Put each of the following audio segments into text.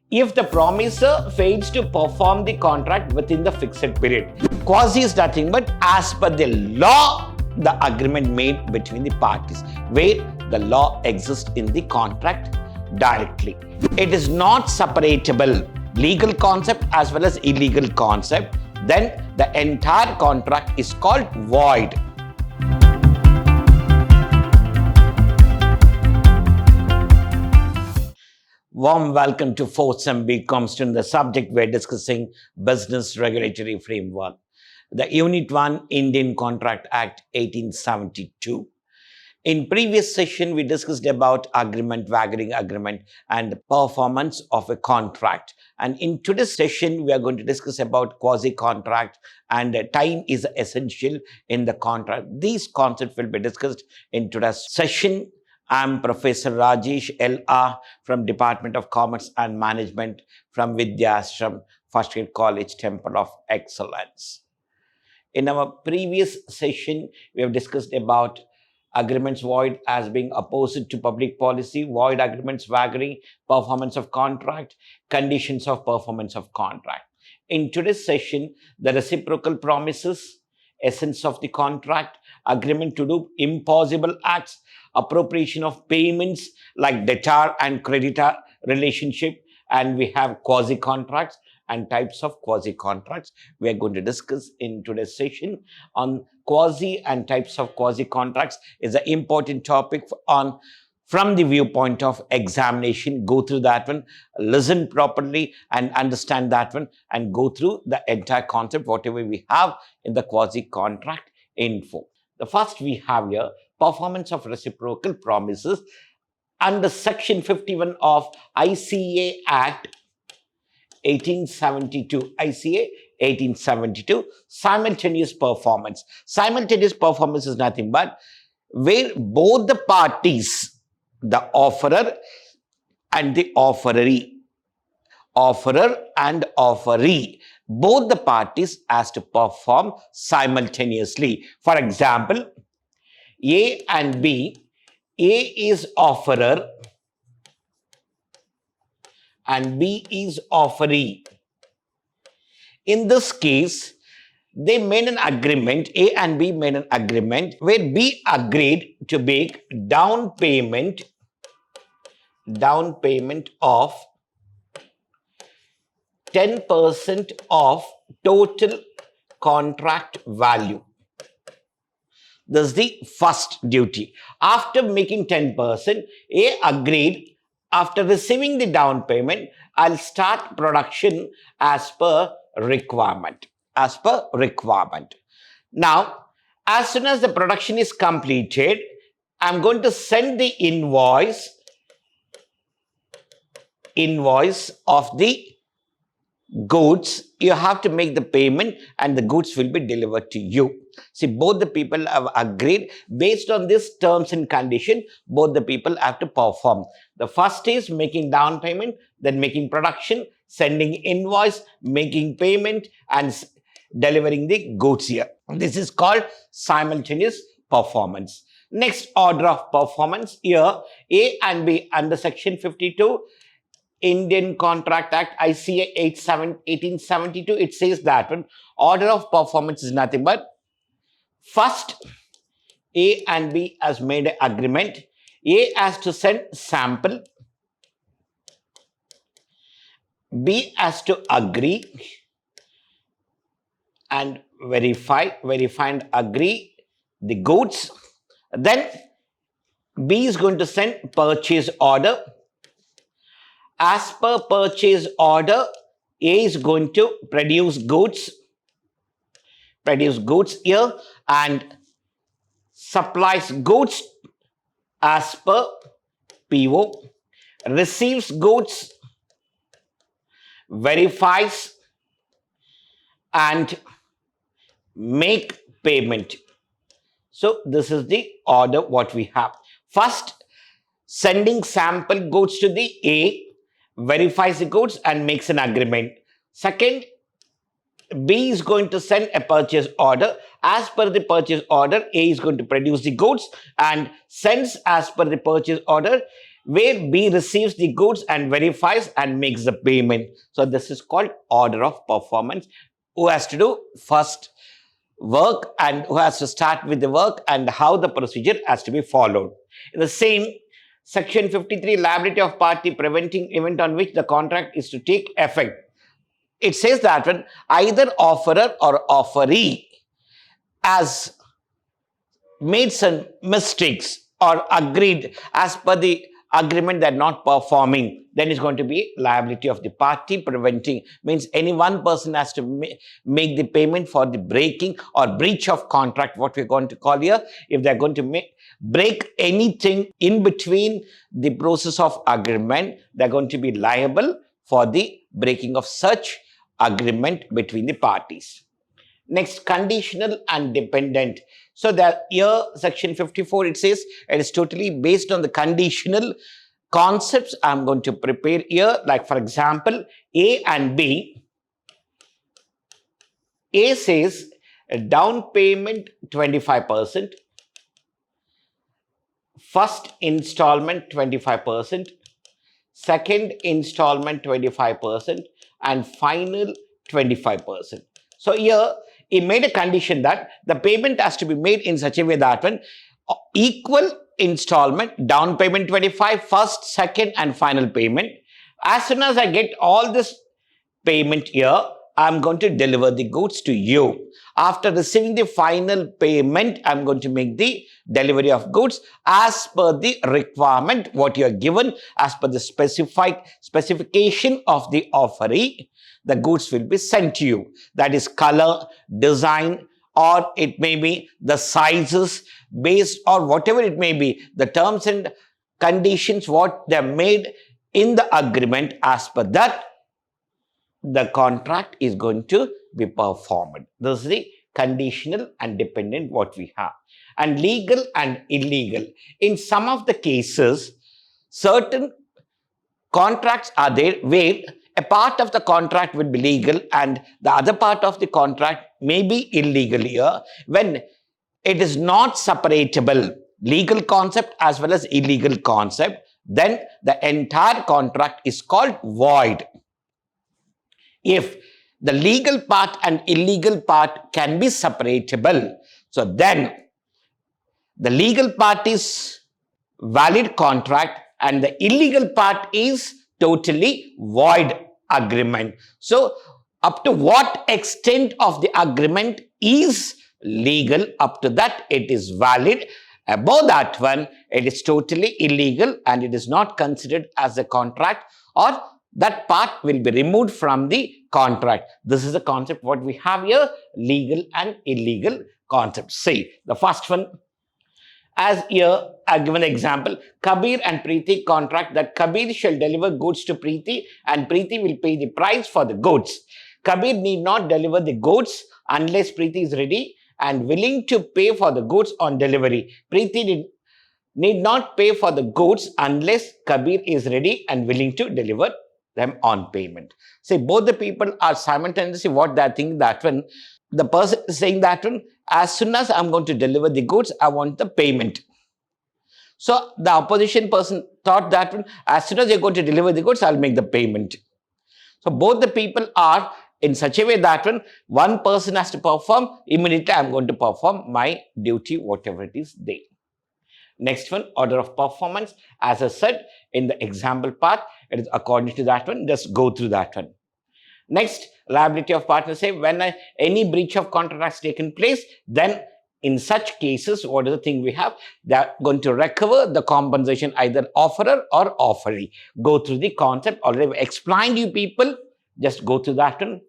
if the promisor fails to perform the contract within the fixed period. Quasi is nothing but as per the law, the agreement made between the parties, where the law exists in the contract directly. It is not separatable, legal concept as well as illegal concept, then the entire contract is called void. Warm welcome to 4th Sem BCom student. The subject we're discussing business regulatory framework. The Unit 1 Indian Contract Act 1872. In previous session, we discussed about agreement, wagering agreement and performance of a contract. And in today's session, we are going to discuss about quasi-contract and time is essential in the contract. These concepts will be discussed in today's session. I'm Professor Rajesh L.R. from Department of Commerce and Management from Vidhyaashram, First Grade College, Temple of Excellence. In our previous session, we have discussed about agreements void as being opposite to public policy, void agreements, wagering, performance of contract, conditions of performance of contract. In today's session, the reciprocal promises, essence of the contract, agreement to do impossible acts, appropriation of payments like debtor and creditor relationship, and we have quasi-contracts and types of quasi-contracts. We are going to discuss in today's session on quasi and types of quasi-contracts. Is an important topic from the viewpoint of examination. Go through that one, listen properly and understand that one, and go through the entire concept, whatever we have in the quasi-contract info. The first we have here, performance of reciprocal promises under Section 51 of ICA Act 1872. ICA 1872, simultaneous performance. Simultaneous performance is nothing but where both the parties, the offerer and the offeree, offerer and offeree, both the parties has to perform simultaneously. For example, A and B, A is offerer and B is offeree. In this case, they made an agreement, A and B made an agreement where B agreed to make down payment of 10% of total contract value. This is the first duty. After making 10%, A agreed, after receiving the down payment, I'll start production as per requirement. Now, as soon as the production is completed, I'm going to send the invoice of the goods. You have to make the payment and the goods will be delivered to you. See, both the people have agreed. Based on this terms and condition, both the people have to perform. The first is making down payment, then making production, sending invoice, making payment and delivering the goods here. This is called simultaneous performance. Next order of performance here, A and B under Section 52 Indian Contract Act ICA 1872, it says that one order of performance is nothing but first, A and B has made an agreement. A has to send sample, B has to agree and verify and agree the goods. Then B is going to send purchase order. As per purchase order, A is going to produce goods here and supplies goods as per PO, receives goods, verifies and make payment. So this is the order what we have. First, sending sample goods to the A, verifies the goods and makes an agreement. Second, B is going to send a purchase order. As per the purchase order, A is going to produce the goods and sends as per the purchase order. where B receives the goods and verifies and makes the payment. So this is called order of performance. Who has to do first work and who has to start with the work and how the procedure has to be followed. In the same Section 53, liability of party preventing event on which the contract is to take effect. It says that when either offerer or offeree has made some mistakes or agreed as per the agreement they're not performing, then it's going to be liability of the party preventing. Means any one person has to make the payment for the breaking or breach of contract, what we're going to call here. If they're going to break anything in between the process of agreement, they're going to be liable for the breaking of such agreement between the parties. Next, conditional and dependent. So that here, Section 54, it says it is totally based on the conditional concepts I'm going to prepare here. Like, for example, A and B. A says a down payment 25%, first installment 25%, second installment 25%, and final 25%. So here, he made a condition that the payment has to be made in such a way that when equal installment, down payment 25, first, second, and final payment. As soon as I get all this payment here, I'm going to deliver the goods to you. After receiving the final payment, I'm going to make the delivery of goods as per the requirement, what you are given, as per the specification of the offeree. The goods will be sent to you. That is color, design, or it may be the sizes based or whatever it may be, the terms and conditions, what they are made in the agreement, as per that, the contract is going to be performed. This is the conditional and dependent what we have. And legal and illegal. In some of the cases, certain contracts are there where a part of the contract will be legal and the other part of the contract may be illegal here. When it is not separatable, legal concept as well as illegal concept, then the entire contract is called void. If the legal part and illegal part can be separatable, so then the legal part is valid contract and the illegal part is totally void agreement. So up to what extent of the agreement is legal, up to that it is valid. Above that one, it is totally illegal and it is not considered as a contract, or that part will be removed from the contract. This is the concept what we have here, legal and illegal concepts. See, the first one, as here I given the example, Kabir and Preeti contract that Kabir shall deliver goods to Preeti and Preeti will pay the price for the goods. Kabir need not deliver the goods unless Preeti is ready and willing to pay for the goods on delivery. Preeti need not pay for the goods unless Kabir is ready and willing to deliver them on payment. Say both the people are simultaneously what they think that when the person is saying that one, as soon as I'm going to deliver the goods, I want the payment. So the opposition person thought that one, as soon as you're going to deliver the goods, I'll make the payment. So both the people are in such a way that one person has to perform, immediately I'm going to perform my duty, whatever it is there. Next one, order of performance. As I said in the example part, it is according to that one, just go through that one. Next, liability of partners. Say when any breach of contract has taken place, then in such cases, what is the thing we have? They are going to recover the compensation, either offerer or offeree. Go through the concept. Already explained you people. Just go through that one.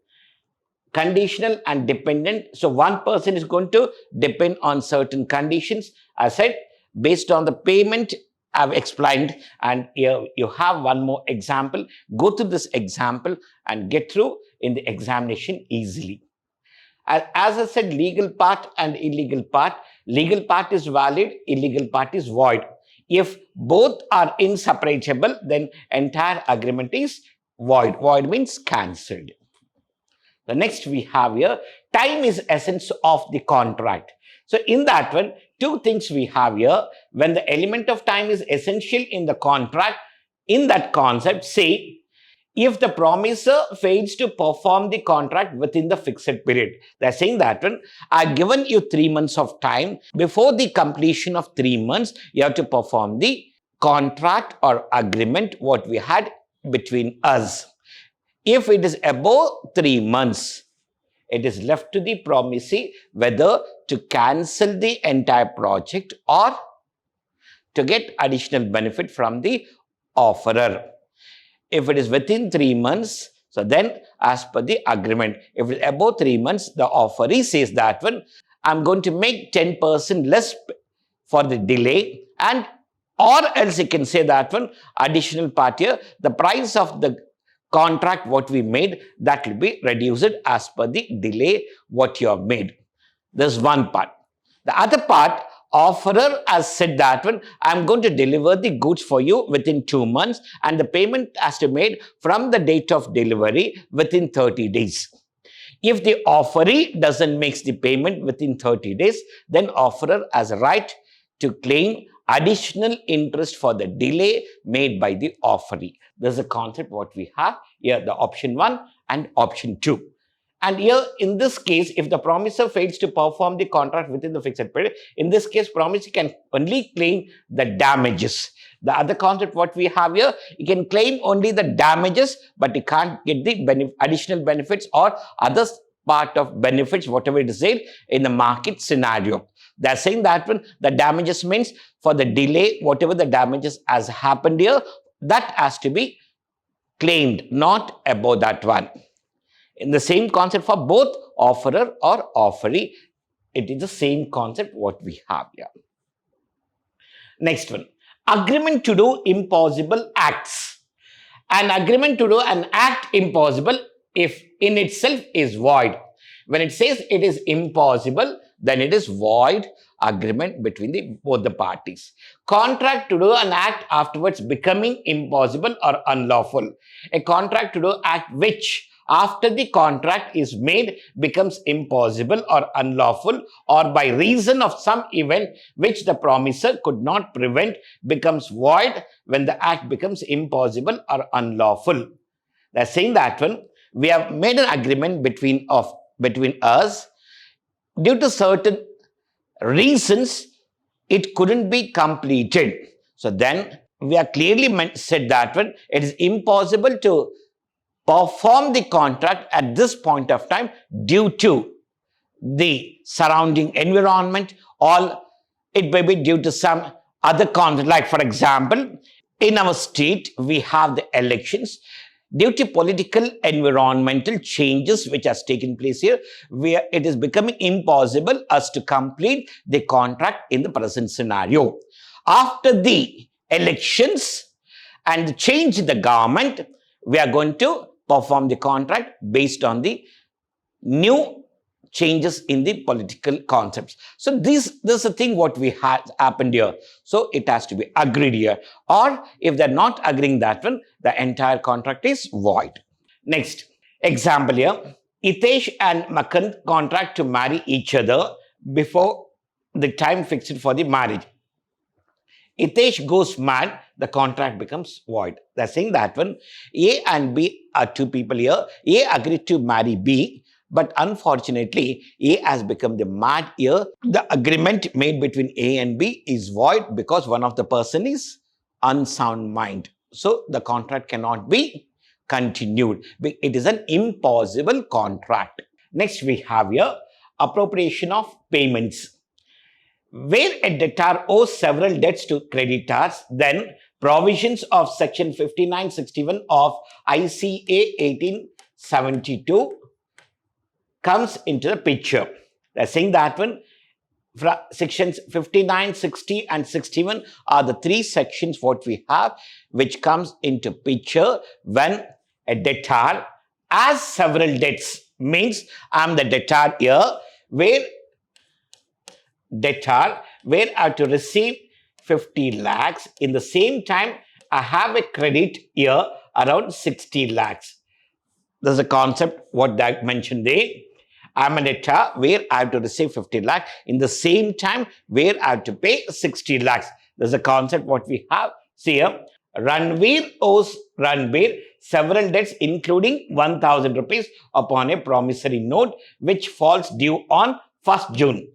Conditional and dependent. So one person is going to depend on certain conditions. I said, based on the payment, I've explained, and here you have one more example. Go to this example and get through in the examination easily. As I said, legal part and illegal part. Legal part is valid, illegal part is void. If both are inseparable, then entire agreement is void. Void means cancelled. The next we have here, time is essence of the contract. So in that one, two things we have here. When the element of time is essential in the contract, in that concept, say, if the promiser fails to perform the contract within the fixed period. They're saying that when I've given you 3 months of time, before the completion of 3 months, you have to perform the contract or agreement what we had between us. If it is above 3 months, it is left to the promisee whether to cancel the entire project or to get additional benefit from the offerer. If it is within 3 months, so then as per the agreement, if it is above 3 months, the offeree says that one, I'm going to make 10% less for the delay, and or else you can say that one, additional part here, the price of the contract what we made, that will be reduced as per the delay what you have made. This is one part. The other part, offerer has said that one, I'm going to deliver the goods for you within 2 months and the payment has to be made from the date of delivery within 30 days. If the offeree doesn't make the payment within 30 days, then offerer has a right to claim additional interest for the delay made by the offeree. This is a concept what we have here, the option 1 and option 2. And here, in this case, if the promiser fails to perform the contract within the fixed period, in this case, promisor can only claim the damages. The other concept what we have here, you can claim only the damages, but you can't get the additional benefits or other part of benefits, whatever it is said in the market scenario. They're saying that one, the damages means for the delay, whatever the damages has happened here, that has to be claimed, not above that one. In the same concept for both offerer or offeree, it is the same concept what we have here. Next one, agreement to do impossible acts. An agreement to do an act impossible if in itself is void. When it says it is impossible, then it is void agreement between both the parties. Contract to do an act afterwards becoming impossible or unlawful. A contract to do act which after the contract is made becomes impossible or unlawful, or by reason of some event which the promiser could not prevent becomes void when the act becomes impossible or unlawful. They're saying that one, we have made an agreement between us. Due to certain reasons, it couldn't be completed. So then we have clearly said that one, it is impossible to perform the contract at this point of time due to the surrounding environment, or it may be due to some other concept. Like for example, in our state, we have the elections. Due to political environmental changes which has taken place here, where it is becoming impossible us to complete the contract in the present scenario. After the elections and change in the government, we are going to perform the contract based on the new changes in the political concepts. So this is a thing what we had happened here. So it has to be agreed here. Or if they're not agreeing that one, the entire contract is void. Next example here. Hitesh and Makant contract to marry each other before the time fixed for the marriage. Hitesh goes mad, the contract becomes void. They're saying that one, A and B are two people here. A agreed to marry B, but unfortunately, A has become the mad here. The agreement made between A and B is void because one of the person is unsound mind. So the contract cannot be continued. It is an impossible contract. Next we have here, appropriation of payments. Where a debtor owes several debts to creditors, then provisions of section 5961 of ICA 1872 comes into the picture. They're saying that one, sections 59, 60 and 61 are the three sections what we have which comes into picture when a debtor has several debts. Means I'm the debtor here, where I have to receive 50 lakhs. In the same time, I have a credit here around 60 lakhs. There's a concept what that mentioned there. I'm a debtor where I have to receive 50 lakh. In the same time, where I have to pay 60 lakhs. There's a concept what we have. See here, Ranveer owes Ranbir several debts including 1000 rupees upon a promissory note which falls due on 1st June.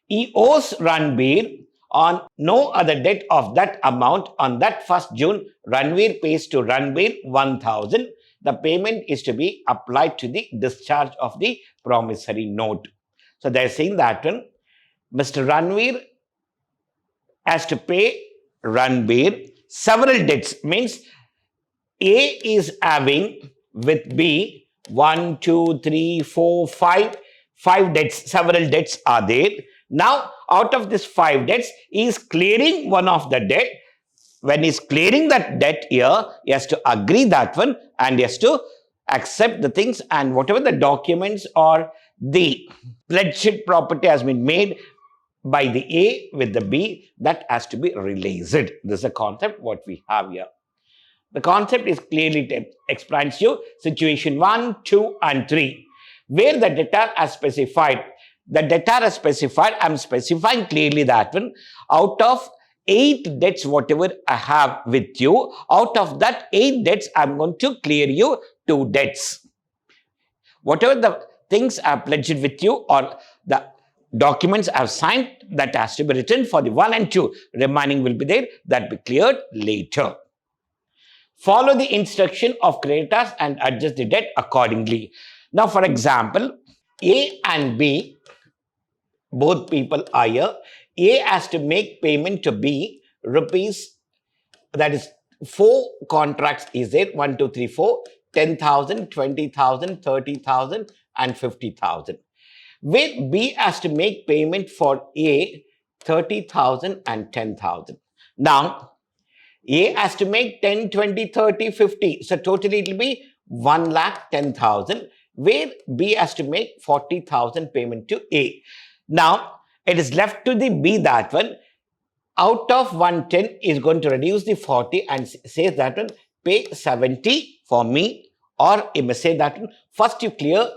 He owes Ranbir on no other debt of that amount on that 1st June. Ranveer pays to Ranbir 1000. The payment is to be applied to the discharge of the promissory note. So they're saying that one, Mr. Ranveer has to pay Ranbir several debts. Means A is having with B 1, 2, 3, 4, 5 debts. Several debts are there. Now, out of these 5 debts, he is clearing one of the debt. When he is clearing that debt here, he has to agree that one and he has to accept the things, and whatever the documents or the pledged property has been made by the A with the B, that has to be released. This is a concept what we have here. The concept is clearly explains you situation 1, 2 and 3 where the debtor has specified. The debtor has specified, I am specifying clearly that one, out of 8 debts whatever I have with you, out of that 8 debts I am going to clear you 2 debts. Whatever the things I have pledged with you or the documents I have signed, that has to be written for the 1 and 2. Remaining will be there, that will be cleared later. Follow the instruction of creditors and adjust the debt accordingly. Now, for example, A and B, both people are here. A has to make payment to B rupees, that is 4 contracts is there, 1, 2, 3, 4, 10,000, 20,000, 30,000 and 50,000. Where B has to make payment for A 30,000 and 10,000. Now, A has to make 10, 20, 30, 50. So, totally it will be 1,10,000, where B has to make 40,000 payment to A. Now, it is left to the B that one, out of 110 is going to reduce the 40 and says that one, pay 70 for me, or it may say that one, first you clear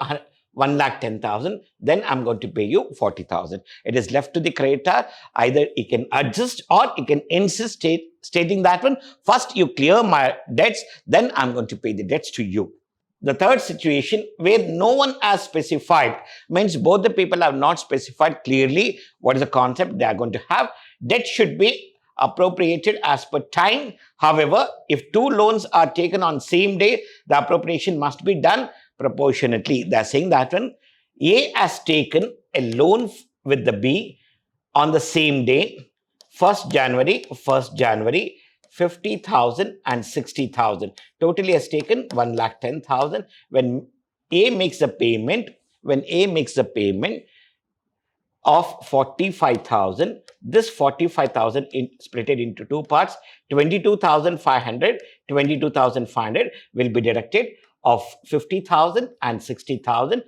1,10,000, then I'm going to pay you 40,000. It is left to the creditor, either he can adjust or he can insist stating that one, first you clear my debts, then I'm going to pay the debts to you. The third situation where no one has specified, means both the people have not specified clearly what is the concept they are going to have. Debt should be appropriated as per time. However, if 2 loans are taken on same day, the appropriation must be done proportionately. They are saying that one, A has taken a loan with the B on the same day, 1st January, 50,000 and 60,000. Totally has taken 1,10,000. When A makes a payment, of 45,000, this 45,000 split it into 2 parts. 22,500 will be deducted of 50,000 and 60,000.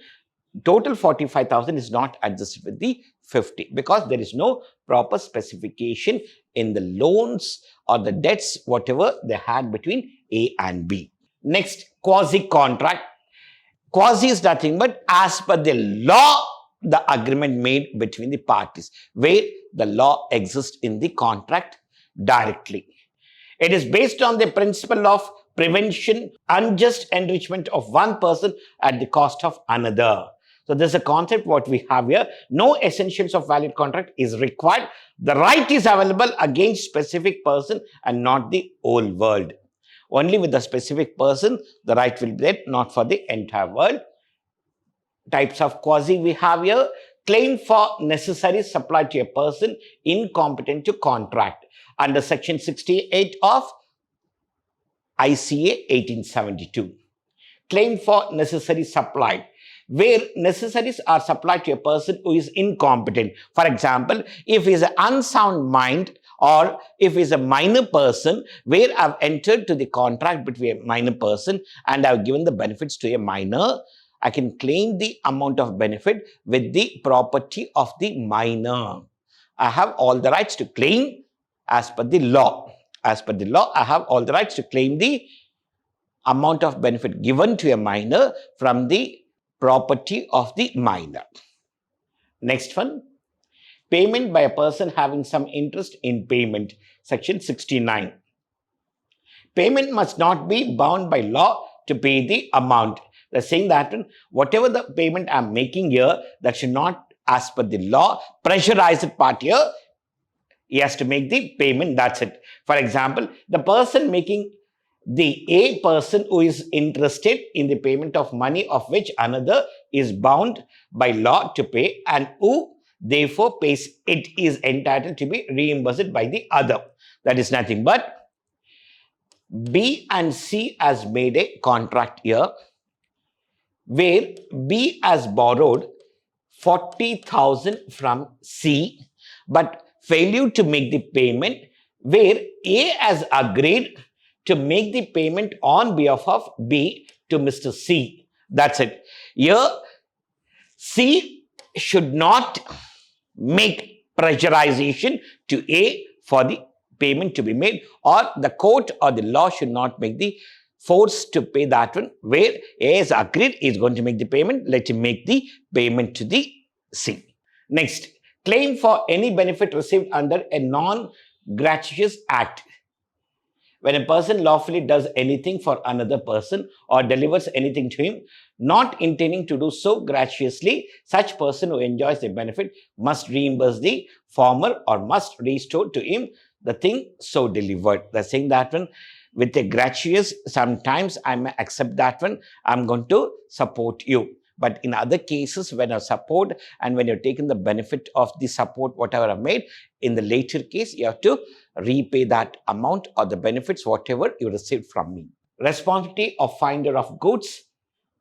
Total 45,000 is not adjusted with the 50 because there is no proper specification in the loans or the debts whatever they had between A and B. Next, quasi-contract. Quasi is nothing but as per the law, the agreement made between the parties, where the law exists in the contract directly. It is based on the principle of prevention, unjust enrichment of one person at the cost of another. So this is a concept what we have here. No essentials of valid contract is required. The right is available against specific person and not the whole world. Only with the specific person, the right will be there, not for the entire world. Types of quasi we have here. Claim for necessaries supplied to a person incompetent to contract under section 68 of ICA 1872. Claim for necessaries supplied, where necessaries are supplied to a person who is incompetent. For example, if he is an unsound mind or if he is a minor person, where I have entered to the contract between a minor person and I have given the benefits to a minor, I can claim the amount of benefit with the property of the minor. I have all the rights to claim as per the law. As per the law, I have all the rights to claim the amount of benefit given to a minor from the property of the minor. Next one, payment by a person having some interest in payment, section 69. Payment must not be bound by law to pay the amount. They're saying that whatever the payment I'm making here, that should not, as per the law, pressurized part here, he has to make the payment, that's it. For example, the person making the A person who is interested in the payment of money of which another is bound by law to pay and who therefore pays it is entitled to be reimbursed by the other. That is nothing but B and C has made a contract here where B has borrowed 40,000 from C but failure to make the payment, where A has agreed to make the payment on behalf of B to Mr. C. That's it. Here, C should not make pressurization to A for the payment to be made, or the court or the law should not make the force to pay that one, where A has agreed is going to make the payment, let him make the payment to the C. Next, claim for any benefit received under a non-gratuitous act. When a person lawfully does anything for another person or delivers anything to him, not intending to do so gratuitously, such person who enjoys the benefit must reimburse the former or must restore to him the thing so delivered. They're saying that one with a gratuitous, sometimes I may accept that one, I'm going to support you. But in other cases, when I support and when you're taking the benefit of the support, whatever I've made, in the later case, you have to repay that amount or the benefits, whatever you received from me. Responsibility of finder of goods.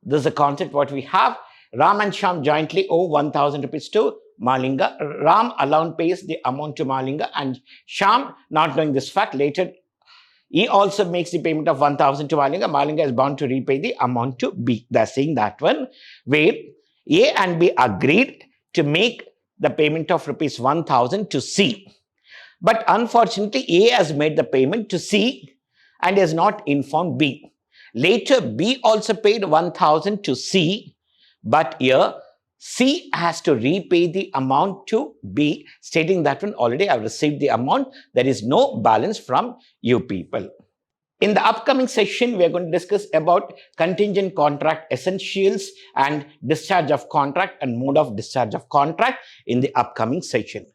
This is a concept what we have. Ram and Sham jointly owe 1,000 rupees to Malinga. Ram alone pays the amount to Malinga and Sham, not knowing this fact, later he also makes the payment of 1,000 to Malinga. Malinga is bound to repay the amount to B. They're saying that one, where A and B agreed to make the payment of rupees 1,000 to C. But unfortunately, A has made the payment to C and has not informed B. Later, B also paid 1,000 to C, but here C has to repay the amount to B, stating that one already I've received the amount. There is no balance from you people. In the upcoming session, we are going to discuss about contingent contract essentials and discharge of contract and mode of discharge of contract in the upcoming session.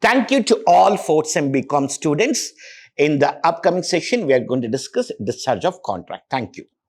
Thank you to all 4th Sem BCom students. In the upcoming session, we are going to discuss discharge of contract. Thank you.